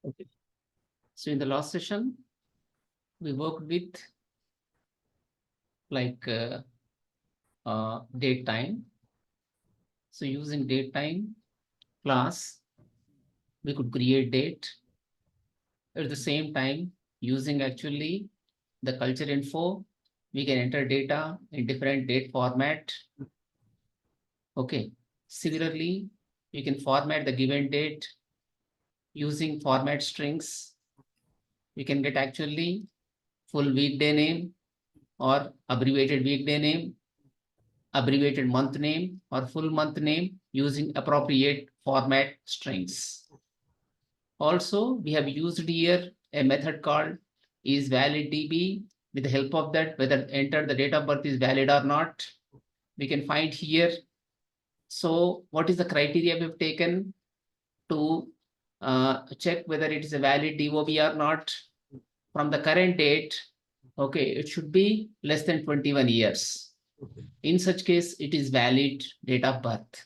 Okay. So in the last session, we worked with like date time. So using date time class, we could create date. At the same time, using actually the culture info, we can enter data in different date format. Okay. Similarly, you can format the given date using format strings. You can get actually full weekday name or abbreviated weekday name, abbreviated month name or full month name using appropriate format strings. Also, we have used here a method called isValidDB. With the help of that, whether enter the date of birth is valid or not, we can find here. So what is the criteria we've taken to check whether it is a valid DOB or not? From the current date, okay, it should be less than 21 years. In such case, it is valid date of birth.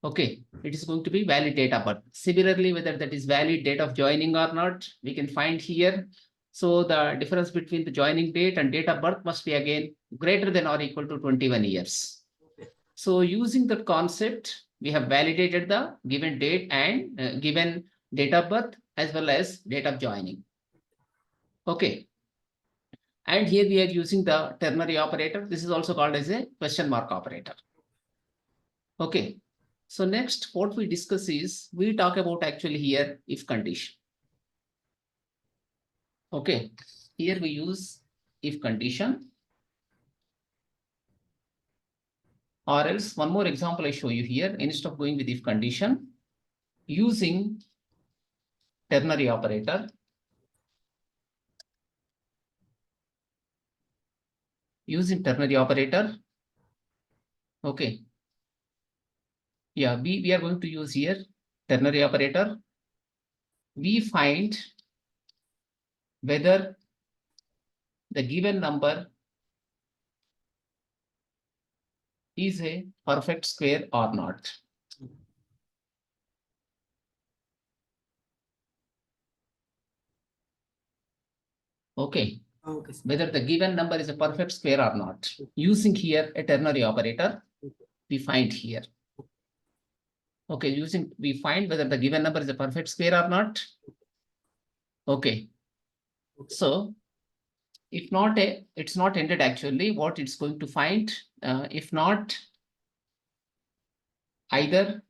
Okay, it is going to be valid date of birth. Similarly, whether that is valid date of joining or not, we can find here. So the difference between the joining date and date of birth must be again greater than or equal to 21 years. So using that concept, we have validated the given date and given date of birth as well as date of joining. Okay. And here we are using the ternary operator. This is also called as a question mark operator. Okay. So next, what we discuss is, we talk about actually here if condition. Okay. Here we use if condition. Or else one more example I show you here. Instead of going with if condition, using ternary operator. Using ternary operator. Okay. Yeah, we are going to use here ternary operator. We find whether the given number is a perfect square or not. Okay. Okay. Whether the given number is a perfect square or not. Using here a ternary operator, we find here. Okay, we find whether the given number is a perfect square or not. Okay. So if not it's not ended actually. What it's going to find, if not, either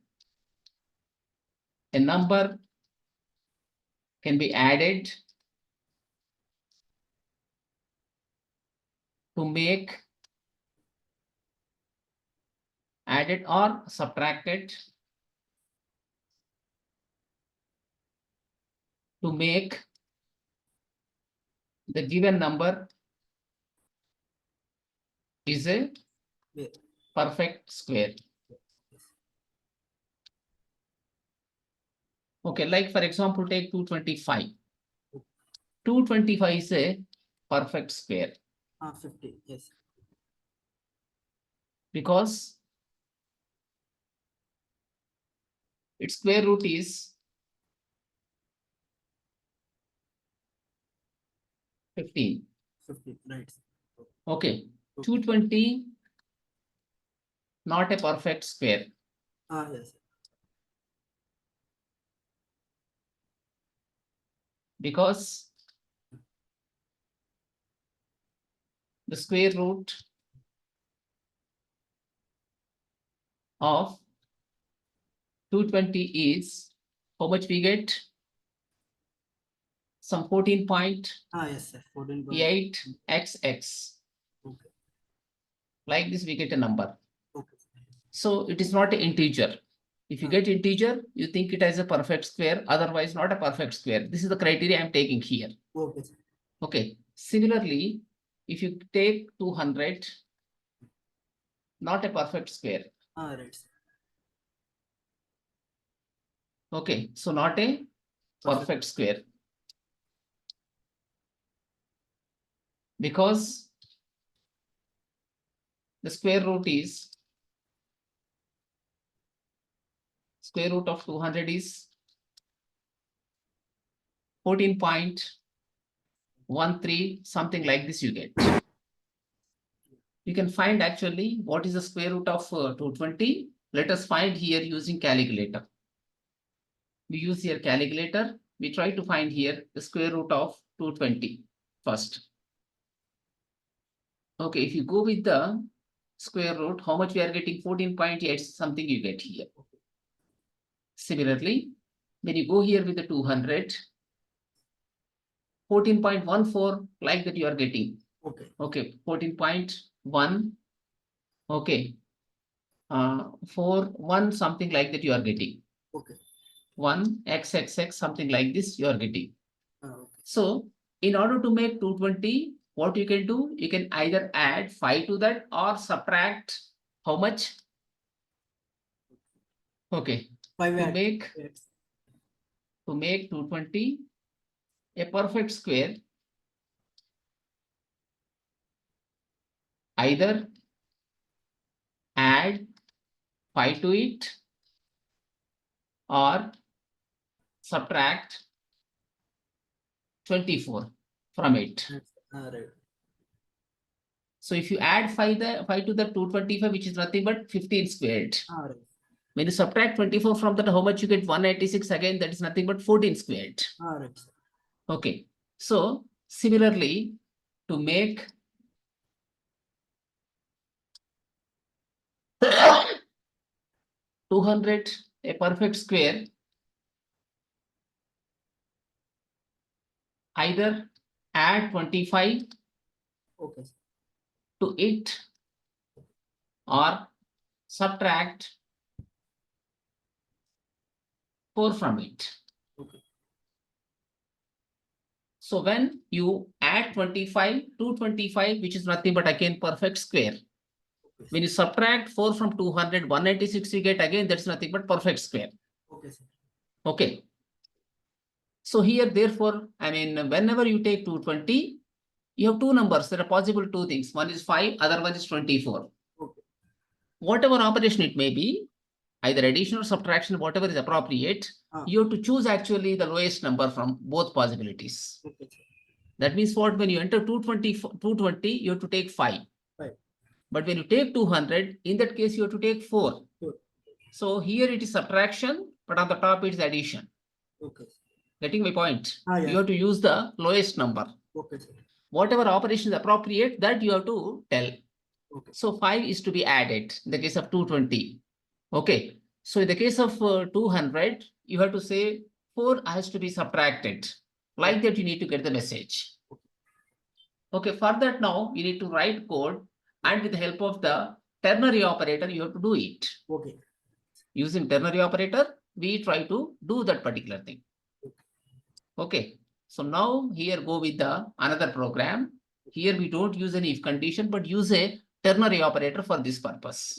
a number can be added to make added or subtracted to make the given number is a perfect square. Okay, like for example, take 225. 225 is a perfect square. 50, yes. Because its square root is 15. 50, right. Okay, 220 not a perfect square. Yes. Because the square root of 220 is how much we get? Some 14.8 yes, sir. 14. XX. Okay. Like this, we get a number. Okay. So it is not an integer. If you get integer, you think it as a perfect square, otherwise not a perfect square. This is the criteria I'm taking here. Okay. Okay. Similarly, if you take 200, not a perfect square. Right. Okay, so not a perfect square. Because the square root is square root of 200 is 14.13, something like this you get. You can find actually what is the square root of 220. Let us find here using calculator. We use here calculator. We try to find here the square root of 220 first. Okay, if you go with the square root, how much we are getting? 14.8 something you get here. Similarly, when you go here with the 200, 14.14 like that you are getting. Okay, 14.1. Okay, 1 something like that you are getting. 1 xxx something like this you are getting. So in order to make 220, what you can do, you can either add 5 to that or subtract how much? Okay, to make 220 a perfect square, either add 5 to it or subtract 24 from it. So if you add 5 to the 225, which is nothing but 15 squared. When you subtract 24 from that, how much you get? 186 again, that is nothing but 14 squared. Okay. So similarly, to make 200 a perfect square, either add 25 to it or subtract 4 from it. So when you add 25 to 25, which is nothing but again perfect square. When you subtract 4 from 200, 196 you get again, that's nothing but perfect square. Okay. So here, therefore, I mean, whenever you take 220, you have two numbers. There are possible two things. One is 5, other one is 24. Whatever operation it may be, either addition or subtraction, whatever is appropriate, you have to choose actually the lowest number from both possibilities. That means what? When you enter 220, you have to take 5. But when you take 200, in that case, you have to take 4. So here it is subtraction, but on the top it is addition. Getting my point? You have to use the lowest number. Whatever operation is appropriate, that you have to tell. So 5 is to be added in the case of 220. Okay. So in the case of 200, you have to say 4 has to be subtracted. Like that, you need to get the message. Okay. For that, now you need to write code, and with the help of the ternary operator, you have to do it. Using ternary operator, we try to do that particular thing. Okay. So now here go with the another program. Here we don't use any if condition, but use a ternary operator for this purpose.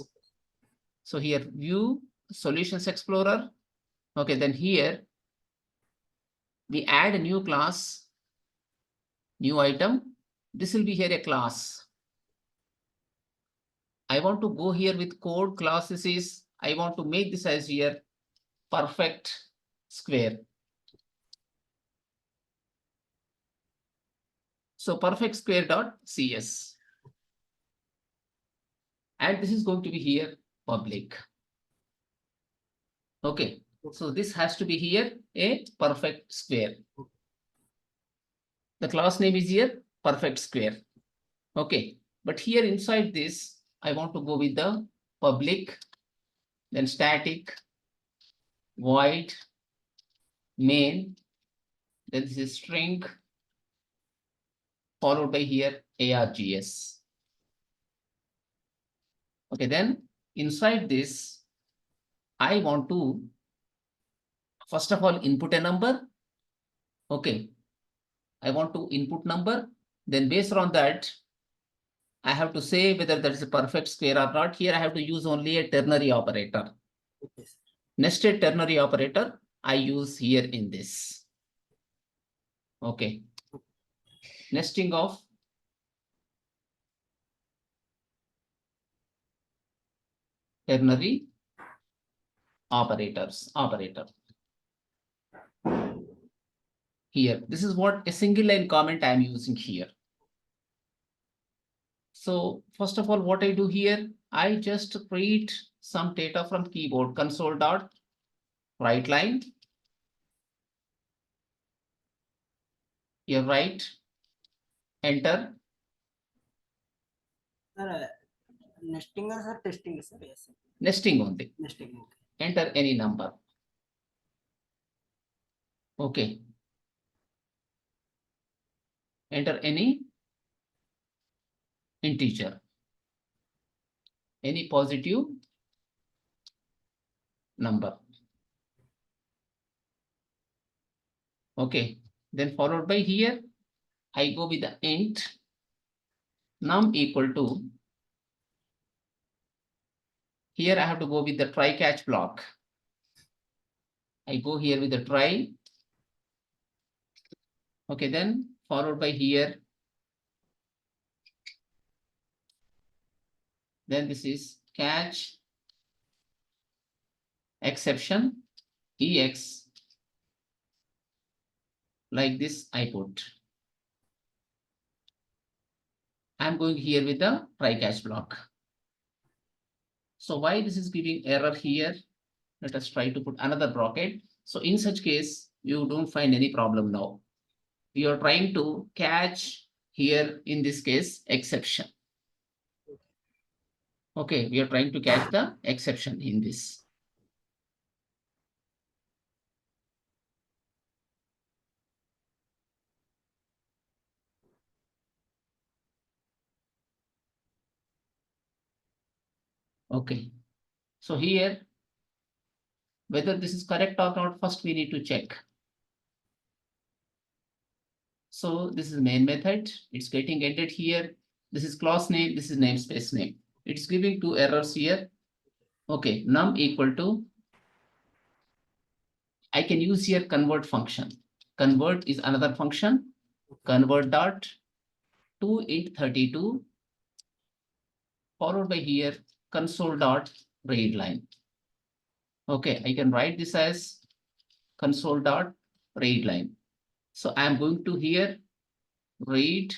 So here view solutions explorer. Okay, then here we add a new class, new item. This will be here a class. I want to go here with code classes is, I want to make this as here perfect square. So perfect square dot CS. And this is going to be here public. Okay. So this has to be here a perfect square. The class name is here perfect square. Okay. But here inside this, I want to go with the public, then static, void, main, then this is string, followed by here args. Okay, then inside this, I want to, first of all, input a number. Okay. I want to input number. Then based on that, I have to say whether that is a perfect square or not. Here I have to use only a ternary operator. Nested ternary operator I use here in this. Okay. Nesting of ternary operator. here. This is what a single line comment I am using here. So first of all, what I do here, I just read some data from keyboard console dot write line. Here write, enter. Sir, nesting or testing, sir? Yes, sir. Nesting only. Nesting. Okay. Enter any number. Okay. Enter any integer, any positive number. Okay. Then followed by here, I go with the int num equal to. Here I have to go with the try catch block. I go here with the try. Okay, then followed by here. Then this is catch exception ex. Like this I put. I'm going here with the try catch block. So why this is giving error here? Let us try to put another bracket. So in such case, you don't find any problem now. You are trying to catch here, in this case, exception. Okay, we are trying to catch the exception in this. Okay, so here, whether this is correct or not, first we need to check. So this is main method, it's getting ended here. This is class name, this is namespace name. It's giving two errors here. Okay, num equal to, I can use here convert function. Convert is another function. Convert dot to int 32 followed by here console dot read line. Okay, I can write this as console dot read line. So I'm going to here read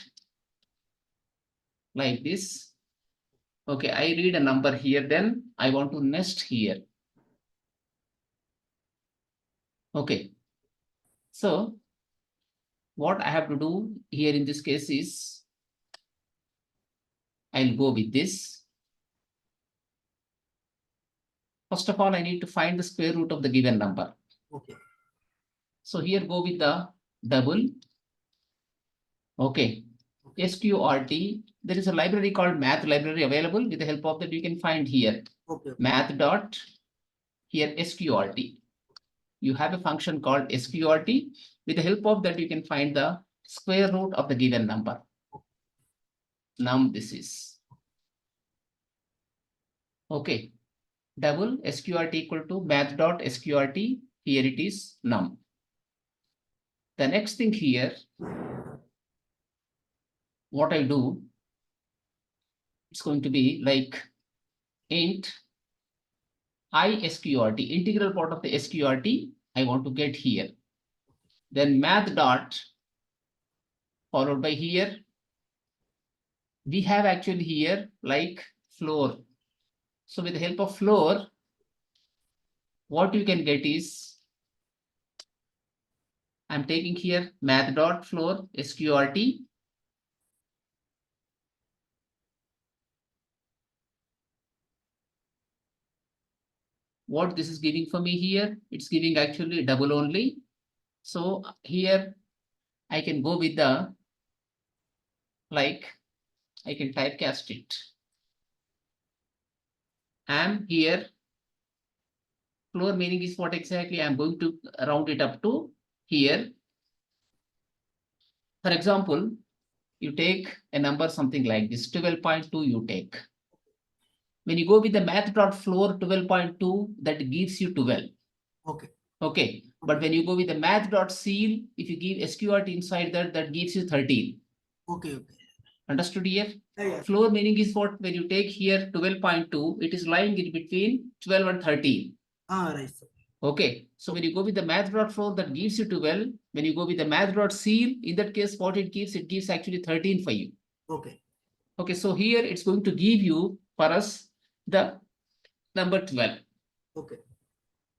like this. Okay, I read a number here, then I want to nest here. Okay, so what I have to do here in this case is I'll go with this. First of all, I need to find the square root of the given number. Okay. So here go with the double. Okay. SQRT. There is a library called math library available. With the help of that, you can find here. Okay. Math dot here SQRT. You have a function called SQRT. With the help of that, you can find the square root of the given number. Num this is. Okay. Double SQRT equal to math dot SQRT. Here it is num. The next thing here, what I do, it's going to be like int ISQRT, integral part of the SQRT, I want to get here. Then math dot followed by here. We have actually here like floor. So with the help of floor, what you can get is, I'm taking here math dot floor SQRT. What this is giving for me here, it's giving actually double only. So here I can go with the, like, I can typecast it. I'm here, floor meaning is what exactly I'm going to round it up to here. For example, you take a number something like this, 12.2 you take. When you go with the math dot floor 12.2, that gives you 12. Okay. Okay. But when you go with the math dot seal, if you give SQRT inside that, that gives you 13. Okay. Okay. Understood here? Yeah. Floor meaning is what, when you take here 12.2, it is lying in between 12 and 13. Right, sir. Okay, so when you go with the math.flow, that gives you 12. When you go with the math.ceil, in that case, what it gives actually 13 for you. Okay. Okay, so here it's going to give you for us the number 12. Okay.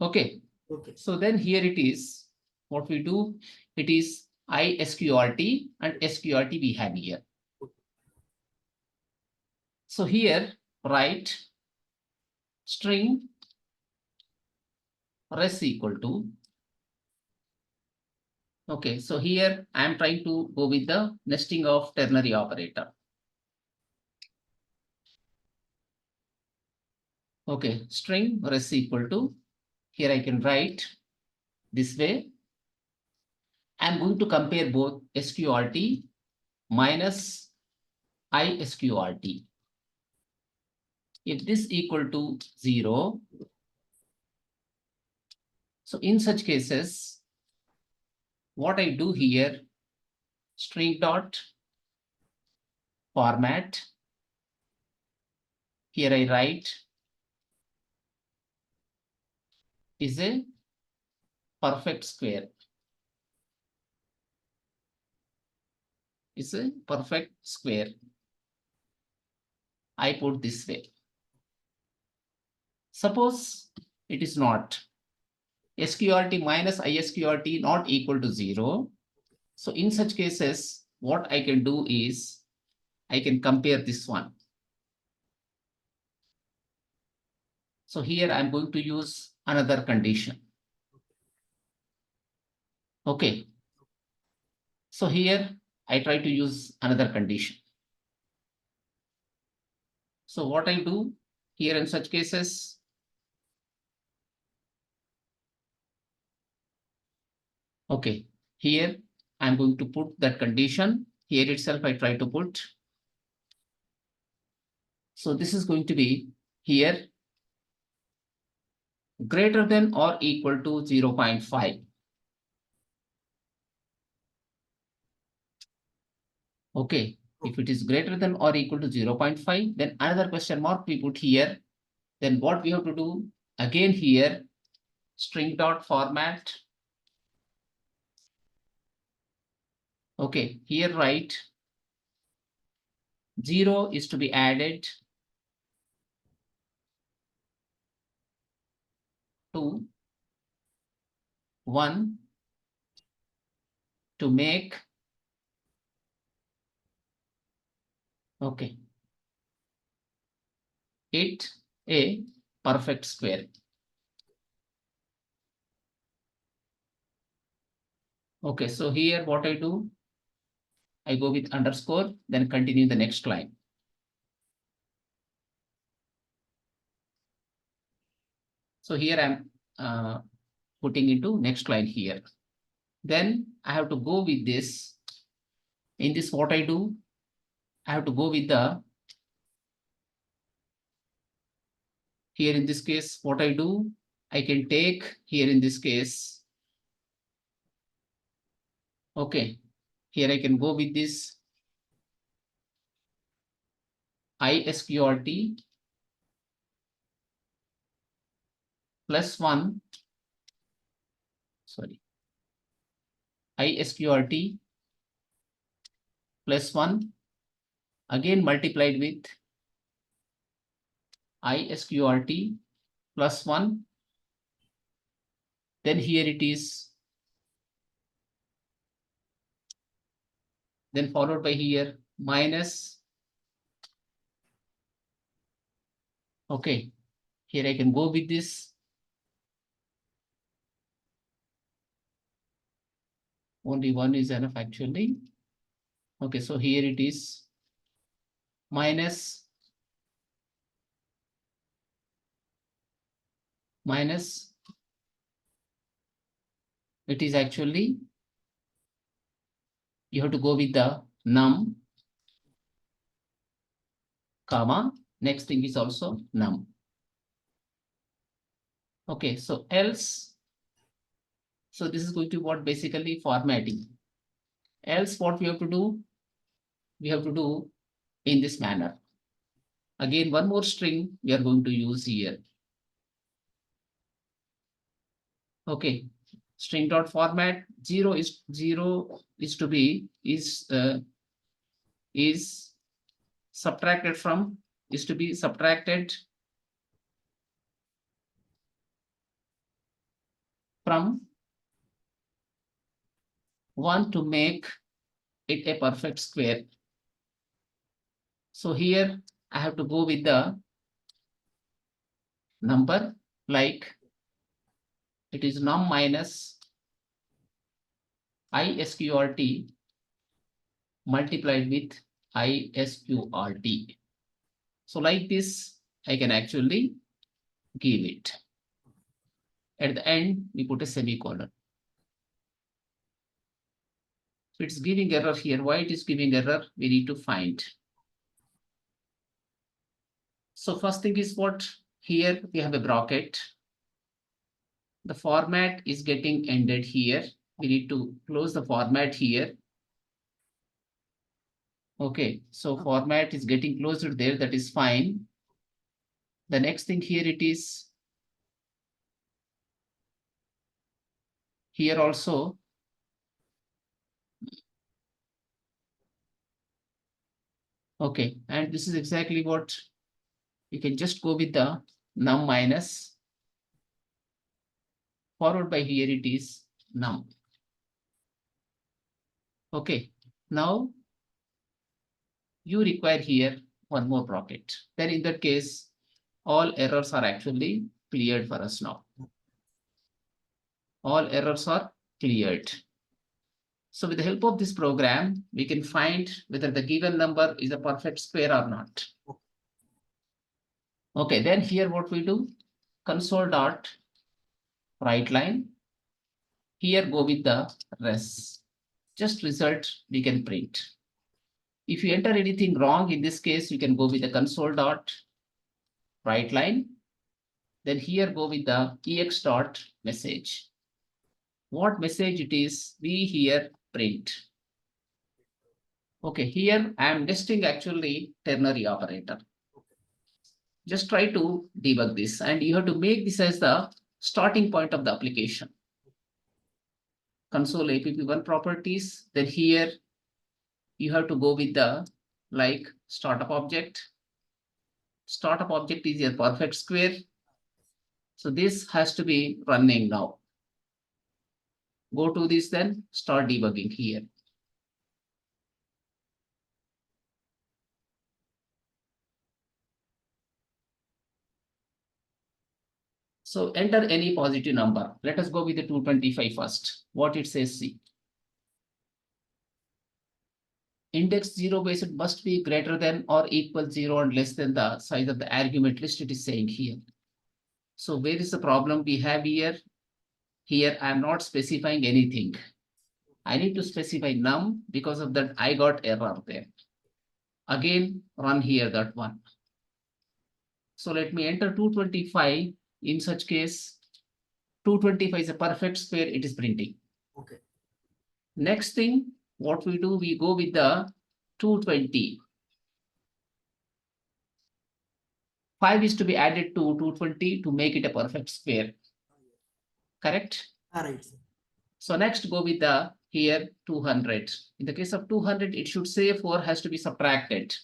Okay. Okay. So then here it is. What we do, it is ISQRT and SQRT we have here. So here write string res equal to. Okay, so here I am trying to go with the nesting of ternary operator. Okay, string res equal to, here I can write this way. I'm going to compare both SQRT minus ISQRT. If this equal to 0, so in such cases, what I do here, string dot format, here I write is a perfect square. Is a perfect square. I put this way. Suppose it is not. SQRT minus ISQRT not equal to 0. So in such cases, what I can do is I can compare this one. So here I'm going to use another condition. Okay. So here I try to use another condition. So what I do here in such cases, okay, here I'm going to put that condition. Here itself I try to put. So this is going to be here greater than or equal to 0.5. Okay, if it is greater than or equal to 0.5, then another question mark we put here. Then what we have to do again here, string dot format. Okay, here write 0 is to be added to 1 to make, okay, it a perfect square. Okay, so here what I do, I go with underscore, then continue the next line. So here I'm putting into next line here. Then I have to go with this. In this, what I do, I have to go with the, here in this case, what I do, I can take here in this case. Okay, here I can go with this ISQRT plus 1, sorry, ISQRT plus 1 again multiplied with ISQRT plus 1. Then here it is, then followed by here minus. Okay, here I can go with this. Only one is enough actually. Okay, so here it is minus it is actually, you have to go with the num, comma, next thing is also num. Okay, so else, so this is going to be what basically formatting. Else what we have to do, we have to do in this manner. Again, one more string we are going to use here. Okay, string dot format 0 is to be is subtracted from is to be subtracted from 1 to make it a perfect square. So here I have to go with the number like it is num minus isqrt multiplied with isqrt. So like this, I can actually give it. At the end, we put a semicolon. So it's giving error here. Why it is giving error? We need to find. So first thing is what? Here we have a bracket. The format is getting ended here. We need to close the format here. Okay, so format is getting closed there. That is fine. The next thing here it is. Here also. Okay, and this is exactly what you can just go with the num minus. Followed by here it is num. Okay, now you require here one more bracket. Then in that case, all errors are actually cleared for us now. All errors are cleared. So with the help of this program, we can find whether the given number is a perfect square or not. Okay, then here what we do, console dot write line. Here go with the res. Just result we can print. If you enter anything wrong, in this case, you can go with the console dot write line. Then here go with the ex dot message. What message it is, we here print. Okay, here I am nesting actually ternary operator. Just try to debug this, and you have to make this as the starting point of the application. Console app1 properties, then here you have to go with the like startup object. Startup object is a perfect square. So this has to be running now. Go to this, then start debugging here. So enter any positive number. Let us go with the 225 first. What it says, see. Index 0 base must be greater than or equal 0 and less than the size of the argument list, it is saying here. So where is the problem we have here? Here I am not specifying anything. I need to specify num, because of that I got error there. Again, run here that one. So let me enter 225. In such case, 225 is a perfect square, it is printing. Okay. Next thing, what we do, we go with the 220. 5 is to be added to 220 to make it a perfect square. Correct? All right, sir. So next go with the here 200. In the case of 200, it should say 4 has to be subtracted.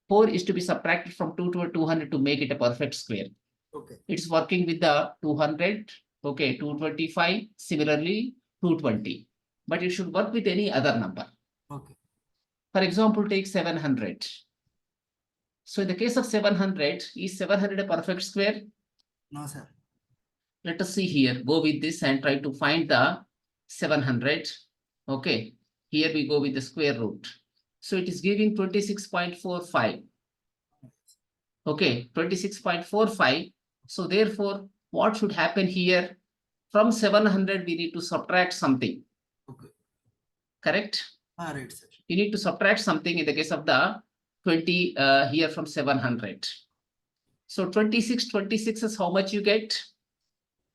4 is to be subtracted from 2 to 200 to make it a perfect square. Okay. It's working with the 200. Okay, 225. Similarly, 220. But it should work with any other number. Okay. For example, take 700. So in the case of 700, is 700 a perfect square? No, sir. Let us see here. Go with this and try to find the 700. Okay, here we go with the square root. So it is giving 26.45. Okay, 26.45. So therefore, what should happen here? From 700, we need to subtract something. Okay. Correct? All right, sir. You need to subtract something in the case of the 20 here from 700. So 26 is how much you get?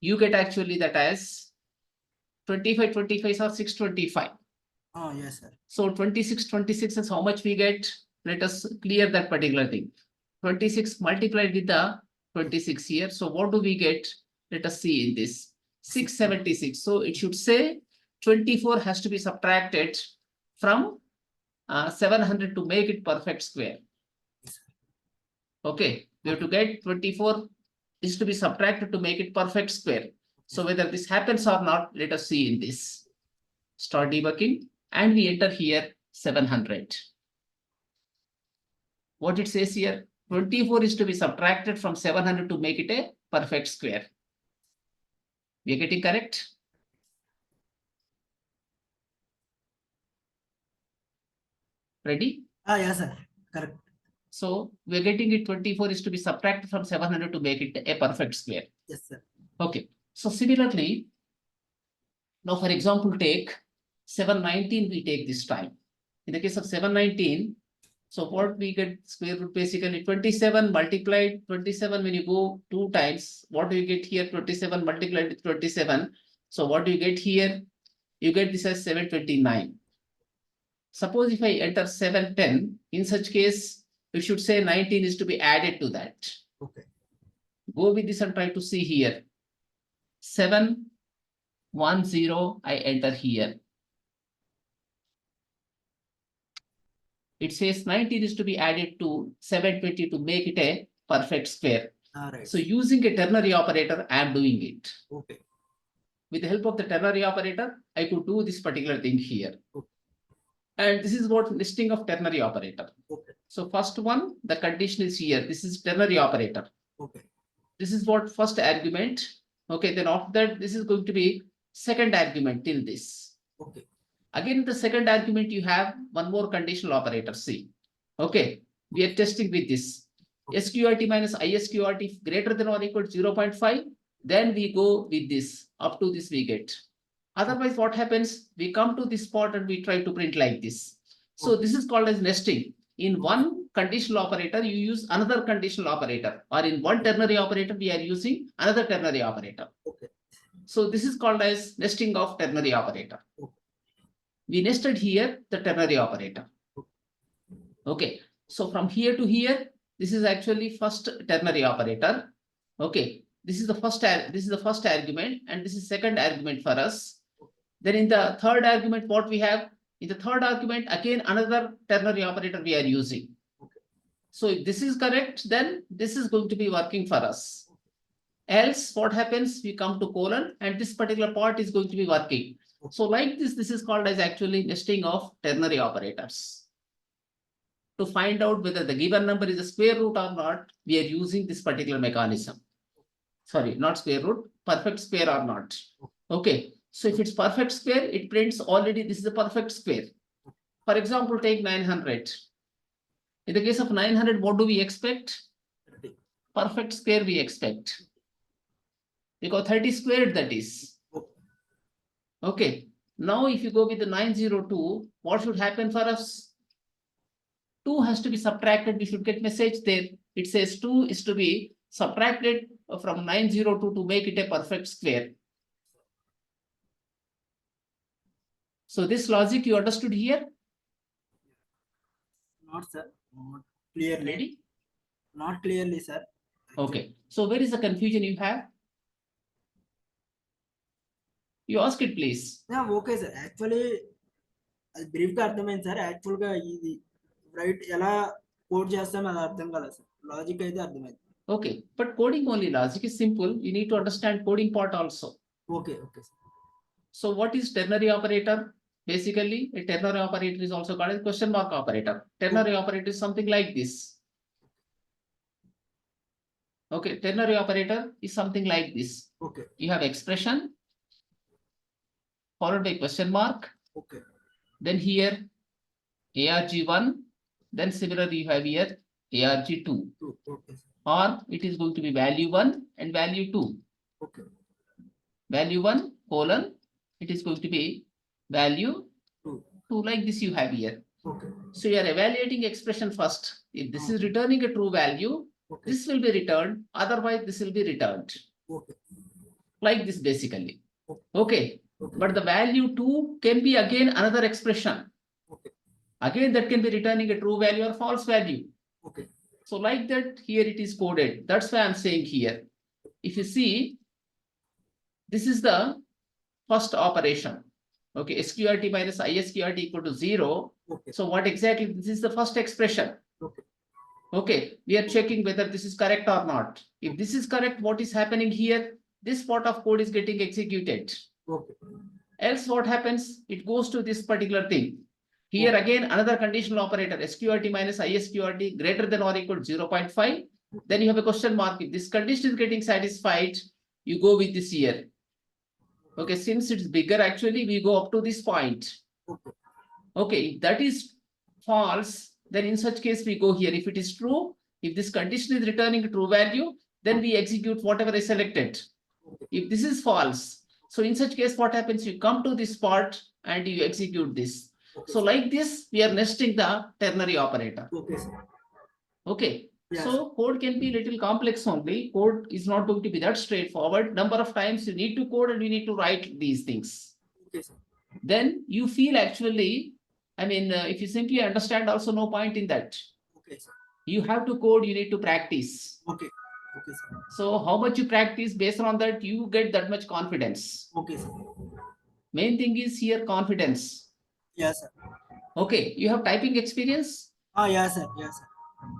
You get actually that as 25 are 625. Oh, yes, sir. So 26 is how much we get? Let us clear that particular thing. 26 multiplied with the 26 here. So what do we get? Let us see in this 676. So it should say 24 has to be subtracted from 700 to make it perfect square. Okay, we have to get 24 is to be subtracted to make it perfect square. So whether this happens or not, let us see in this. Start debugging and we enter here 700. What it says here, 24 is to be subtracted from 700 to make it a perfect square. We are getting correct? Ready? Yes, sir. Correct. So we're getting it 24 is to be subtracted from 700 to make it a perfect square. Yes, sir. Okay. So similarly, now for example, take 719 we take this time. In the case of 719, so what we get square root basically 27 multiplied 27 when you go 2 times, what do you get here? 27 multiplied with 27. So what do you get here? You get this as 729. Suppose if I enter 710, in such case, it should say 19 is to be added to that. Okay. Go with this and try to see here. 710, I enter here. It says 19 is to be added to 720 to make it a perfect square. All right. So using a ternary operator, I am doing it. Okay. With the help of the ternary operator, I could do this particular thing here. Okay. And this is what listing of ternary operator. Okay. So first one, the condition is here. This is ternary operator. Okay. This is what first argument. Okay, then after that, this is going to be second argument till this. Okay. Again, the second argument, you have one more conditional operator, C. Okay, we are testing with this. Okay. SQRT minus ISQRT greater than or equal to 0.5. Then we go with this. Up to this we get. Otherwise, what happens? We come to this spot and we try to print like this. So this is called as nesting. In one conditional operator, you use another conditional operator, or in one ternary operator, we are using another ternary operator. Okay. So this is called as nesting of ternary operator. Okay. We nested here the ternary operator. Okay. So from here to here, this is actually first ternary operator. Okay. This is the first argument, and this is second argument for us. Then in the third argument, what we have? In the third argument, again, another ternary operator we are using. Okay. So if this is correct, then this is going to be working for us. Else, what happens? We come to colon, and this particular part is going to be working. So like this is called as actually nesting of ternary operators. To find out whether the given number is a square root or not, we are using this particular mechanism. Sorry, not square root, perfect square or not. Okay. So if it's perfect square, it prints already this is a perfect square. For example, take 900. In the case of 900, what do we expect? 30. Perfect square we expect. Because 30 squared that is. Okay. Now if you go with the 902, what should happen for us? 2 has to be subtracted. We should get message there. It says 2 is to be subtracted from 902 to make it a perfect square. So this logic you understood here? Not, sir. Not clearly. Ready? Not clearly, sir. Okay. So where is the confusion you have? You ask it, please. Yeah, okay, sir. Actually, brief గా అర్థమైంది sir. Actual గా ఇది right ఎలా code చేస్తాం అది అర్థం కదా sir. Logic అయితే అర్థమైంది. Okay, but coding only logic is simple. You need to understand coding part also. Okay, okay, sir. So what is ternary operator? Basically, a ternary operator is also called a question mark operator. Ternary operator is something like this. Okay, ternary operator is something like this. Okay. You have expression followed by question mark. Okay. Then here arg1. Then similarly you have here arg2. Okay, sir. Or it is going to be value 1 and value 2. Okay. Value 1 colon, it is going to be value 2 like this you have here. Okay. So you are evaluating expression first. If this is returning a true value, okay, this will be returned. Otherwise, this will be returned. Okay. Like this basically. Okay. Okay. But the value 2 can be again another expression. Okay. Again, that can be returning a true value or false value. Okay. So like that, here it is coded. That's why I'm saying here. If you see, This is the first operation. Okay, SQRT minus ISQRT equal to 0. Okay. So what exactly? This is the first expression. Okay. Okay, we are checking whether this is correct or not. If this is correct, what is happening here? This part of code is getting executed. Okay. Else what happens? It goes to this particular thing. Here again, another conditional operator, SQRT minus ISQRT greater than or equal to 0.5. Then you have a question mark. If this condition is getting satisfied, you go with this here. Okay, since it's bigger, actually, we go up to this point. Okay. Okay, if that is false, then in such case, we go here. If it is true, if this condition is returning a true value, then we execute whatever is selected. If this is false, so in such case, what happens? You come to this part and you execute this. Okay, So sir. like this, we are nesting the ternary operator. Okay, sir. Okay. Yes. So code can be a little complex only. Code is not going to be that straightforward. Number of times you need to code and you need to write these things. Okay, sir. Then you feel actually, I mean, if you simply understand, also no point in that. Okay, sir. You have to code, you need to practice. Okay. Okay, sir. So how much you practice, based on that, you get that much confidence. Okay, sir. Main thing is here confidence. Yes, sir. Okay, you have typing experience? Yes, sir. Yes, sir.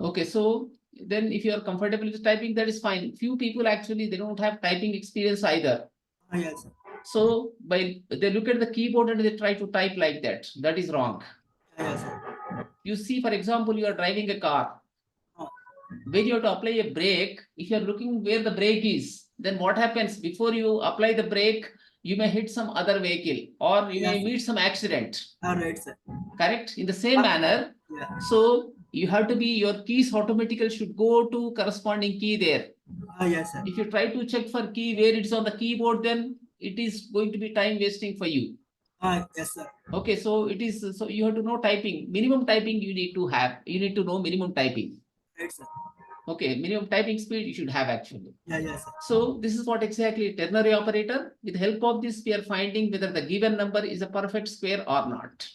Okay, so then if you are comfortable with typing, that is fine. Few people actually, they don't have typing experience either. Yes, sir. So by they look at the keyboard and they try to type like that. That is wrong. Yes, sir. You see, for example, you are driving a car. When you have to apply a brake, if you are looking where the brake is, then what happens? Before you apply the brake, you may hit some other vehicle or you may meet some accident. Right, sir. Correct? In the same manner. Yeah. So you have to be, your keys automatically should go to corresponding key there. Yes, sir. If you try to check for key where it's on the keyboard, then it is going to be time wasting for you. Yes, sir. Okay, so it is, so you have to know typing. Minimum typing you need to have. You need to know minimum typing. Right, sir. Okay, minimum typing speed you should have actually. Yes, sir. So this is what exactly ternary operator. With the help of this, we are finding whether the given number is a perfect square or not.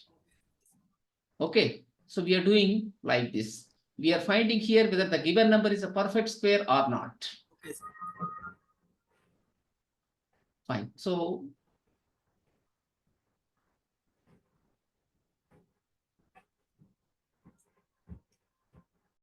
Okay, so we are doing like this. We are finding here whether the given number is a perfect square or not. Okay, sir. Fine. So